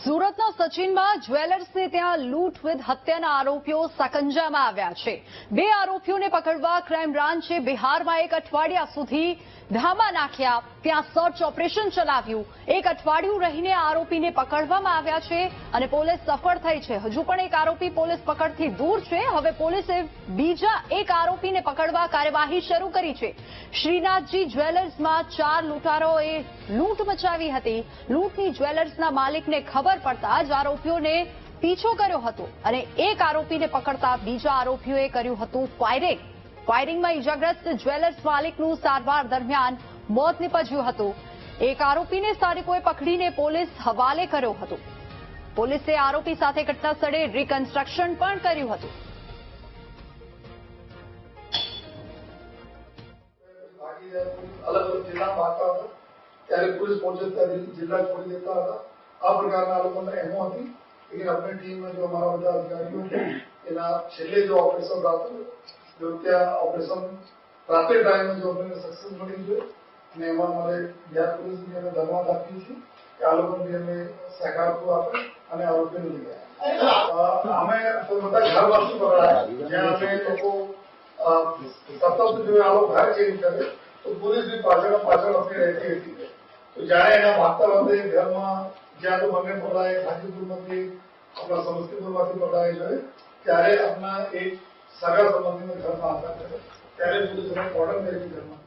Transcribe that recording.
સુરતના સચિનમાં જ્વેલર્સને ત્યાં લૂંટ વિથ હત્યાના આરોપીઓ સકંજામાં આવ્યા છે। બે આરોપીઓને પકડવા ક્રાઇમ બ્રાન્ચે બિહારમાં એક અઠવાડિયા સુધી ધામા નાખ્યા, ત્યાં સર્ચ ઓપરેશન ચલાવ્યું। એક અઠવાડિયું રહીને આરોપીને પકડવામાં આવ્યા છે અને પોલીસ સફળ થઈ છે। હજુ પણ એક આરોપી પોલીસ પકડથી દૂર છે। હવે પોલીસે બીજા એક આરોપીને પકડવા કાર્યવાહી શરૂ કરી છે। શ્રીનાથજી જ્વેલર્સમાં 4 લૂંટારોએ લૂંટ મચાવી હતી। લૂંટની જ્વેલર્સના માલિકને ખબર પડતા જ આરોપીઓને પીછો કર્યો હતો અને એક આરોપીને પકડતા બીજા આરોપીઓએ કર્યું હતું ફાયરિંગમાં ઇજાગ્રસ્ત જ્વેલર્સ માલિકનું સારવાર દરમિયાન મોત નીપજ્યું હતું। એક આરોપીને સ્થાનિકોએ પકડીને પોલીસ હવાલે કર્યો હતો। પોલીસે આરોપી સાથે ઘટના સ્થળે રિકન્સ્ટ્રક્શન પણ કર્યું હતું। अलग अलग जिला में आता था ત્યારે पुलिस पहुंचे ત્યારે जिला छोड़ देता था। આ પ્રકારના લોકોને એમો હતી, लेकिन अपनी टीम में जो हमारा બધા अधिकारियों थे એના છેલ્લે जो ऑपरेशन रात जो ત્યાં ऑपरेशन રાતે ટાઈમ में जो हमने सक्सेसफुली जो ने એમાં અમારે બિહાર પોલીસની અમે ધન્યવાદ આપીએ છીએ કે આ લોકોને અમે સહકાર આપે અને આરોપીને લઈ ગયા। અમે બધા ઘરવાસી પકડાયા જ્યાં અમે લોકો સતત જો આ લોકો ઘર ચેન્જ કરે તો પોલીસ भी પાછળ अपनी रहती હતી। तो જ્યારે એના ભાગતા વખતે ઘરમાં જ્યાં તો બંને પકડાય હાજીપુરમાંથી આપણા સમસ્તીપુરમાંથી પકડાય છે ત્યારે આપણા એક સગા સંબંધીને ઘરમાં હતા ત્યારે પોલીસ ઓર્ડર કરી ઘરમાં